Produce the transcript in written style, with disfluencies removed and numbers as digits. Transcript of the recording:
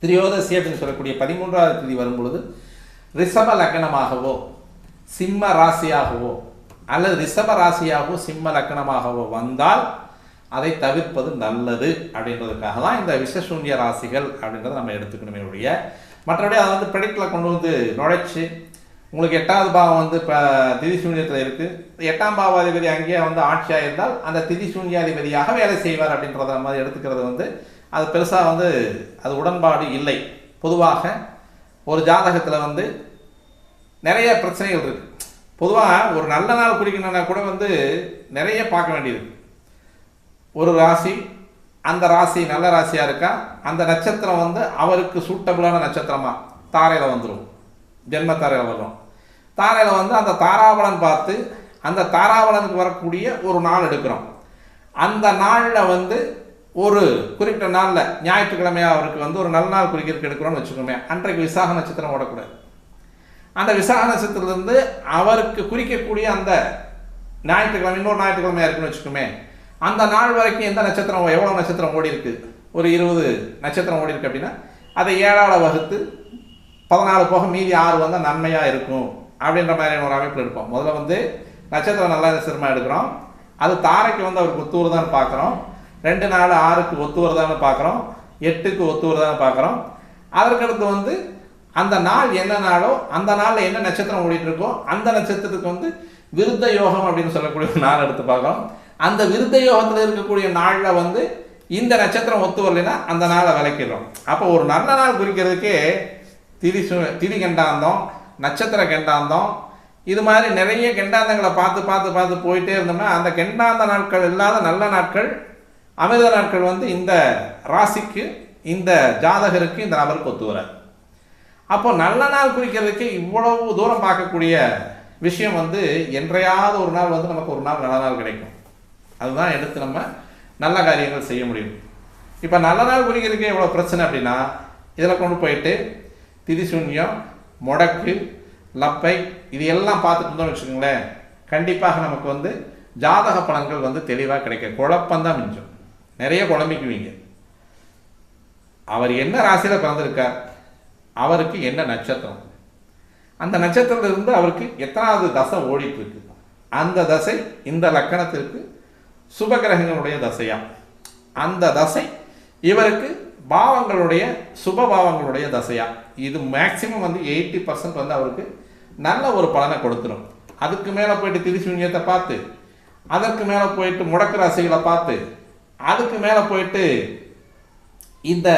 திரியோதசி அப்படின்னு சொல்லக்கூடிய 13வது திதி வரும்பொழுது ரிஷப லக்னமாகவோ சிம்ம ராசியாகவோ அல்லது ரிஷப ராசியாகவோ சிம்ம லக்னமாகவோ வந்தால் அதை தவிர்ப்பது நல்லது அப்படின்றதுக்காக தான் இந்த விஷசூன்ய ராசிகள் அப்படின்றத நம்ம எடுத்துக்கணுமே ஒழிய மற்றபடி அதை வந்து ப்ரெடிக்டில் கொண்டு வந்து நுழைச்சி உங்களுக்கு 8வது பாவம் வந்து இப்போ திதி சூன்யத்தில் இருக்குது, 8ஆம் பாவாதிபதி அங்கேயே வந்து ஆட்சியாக இருந்தால் அந்த திதி சூன்யாதிபதியாக வேலை செய்வார் அப்படின்றத மாதிரி எடுத்துக்கிறது வந்து அது பெருசாக வந்து அது உடன்பாடு இல்லை. பொதுவாக ஒரு ஜாதகத்தில் வந்து நிறைய பிரச்சனைகள் இருக்குது. பொதுவாக ஒரு நல்ல நாள் குறிக்கணும்னா கூட வந்து நிறைய பார்க்க வேண்டியது. ஒரு ராசி, அந்த ராசி நல்ல ராசியாக இருக்கா, அந்த நட்சத்திரம் வந்து அவருக்கு சூட்டபுளான நட்சத்திரமாக தாரையில் வந்துடும், ஜென்ம தாரையில் வரும். தாரையில் வந்து அந்த தாராபலன் பார்த்து அந்த தாராபலனுக்கு வரக்கூடிய ஒரு நாள் எடுக்கிறோம். அந்த நாளில் வந்து ஒரு குறிப்பிட்ட நாளில் ஞாயிற்றுக்கிழமையாக அவருக்கு வந்து ஒரு நல்ல நாள் குறிக்கிறதுக்கு எடுக்கிறோம்னு வச்சுக்கோமே, அன்றைக்கு விசாக நட்சத்திரம் ஓடக்கூடாது. அந்த விசாக நட்சத்திரத்திலிருந்து அவருக்கு குறிக்கக்கூடிய அந்த ஞாயிற்றுக்கிழமை இன்னொரு ஞாயிற்றுக்கிழமையாக இருக்குன்னு வச்சுக்கோமே, அந்த நாள் வரைக்கும் எந்த நட்சத்திரம் எவ்வளோ நட்சத்திரம் ஓடி இருக்குது, ஒரு 20 நட்சத்திரம் ஓடி இருக்குது அப்படின்னா அதை 7ஆல் வகுத்து 14 போக மீதி 6 வந்து நன்மையாக இருக்கும் அப்படின்ற மாதிரியான ஒரு அமைப்பில் எடுப்போம். முதல்ல வந்து நட்சத்திரம் நல்ல நட்சத்திரமாக எடுக்கிறோம், அது தாரைக்கு வந்து அவருக்கு ஒத்து வருதான்னு பார்க்குறோம், 2 4 6க்கு ஒத்து வருதான்னு பார்க்குறோம், 8க்கு ஒத்து வருதான்னு பார்க்குறோம். அதற்கடுத்து வந்து அந்த நாள் என்ன நாளோ அந்த நாளில் என்ன நட்சத்திரம் ஓடிட்டு இருக்கோ அந்த நட்சத்திரத்துக்கு வந்து விருத்த யோகம் அப்படின்னு சொல்லக்கூடிய ஒரு நாள் எடுத்து பார்க்குறோம். அந்த விருத்த யோகத்தில் இருக்கக்கூடிய நாளில் வந்து இந்த நட்சத்திரம் ஒத்து வரலைன்னா அந்த நாளை விளக்கிடுறோம். அப்போ ஒரு நல்ல நாள் குறிக்கிறதுக்கே திதி கண்டாந்தம், நட்சத்திர கண்டாந்தம், இது மாதிரி நிறைய கெண்டாந்தங்களை பார்த்து பார்த்து பார்த்து போயிட்டே இருந்தோம்னா அந்த கெண்டாந்த நாட்கள் இல்லாத நல்ல நாட்கள், அமிர்த நாட்கள் வந்து இந்த ராசிக்கு, இந்த ஜாதகருக்கு, இந்த நபருக்கு ஒத்து வராது. அப்போ நல்ல நாள் குறிக்கிறதுக்கு இவ்வளவு தூரம் பார்க்கக்கூடிய விஷயம் வந்து என்றையாவது ஒரு நாள் வந்து நமக்கு ஒரு நாள் நல்ல நாள் கிடைக்கும். அதுதான் எடுத்து நம்ம நல்ல காரியங்கள் செய்ய முடியும். இப்போ நல்ல நாள் குறிக்கிறதுக்கு எவ்வளோ பிரச்சனை அப்படின்னா இதில் கொண்டு போயிட்டு திதிசூன்யம், முடக்கு, லப்பை இது எல்லாம் பார்த்துட்டு இருந்தோம்னு வச்சுக்கோங்களேன், கண்டிப்பாக நமக்கு வந்து ஜாதக பலன்கள் வந்து தெளிவாக கிடைக்க குழப்பம்தான் மிஞ்சும். நிறைய குழம்பிக்குவீங்க. அவர் என்ன ராசியில் பிறந்திருக்கார், அவருக்கு என்ன நட்சத்திரம், அந்த நட்சத்திரத்திலிருந்து அவருக்கு எத்தனாவது தசை ஓடிட்டு இருக்கு, அந்த தசை இந்த லக்கணத்திற்கு சுபகிரகங்களுடைய தசையா, அந்த தசை இவருக்கு பாவங்களுடைய சுப பாவங்களுடைய தசையா, இது மேக்சிமம் வந்து 80% வந்து அவருக்கு நல்ல ஒரு பலனை கொடுத்துரும். அதுக்கு மேலே போயிட்டு திரிசூன்யத்தை பார்த்து, அதற்கு மேலே போயிட்டு முடக்கு ராசிகளை பார்த்து, அதுக்கு மேலே போயிட்டு இந்த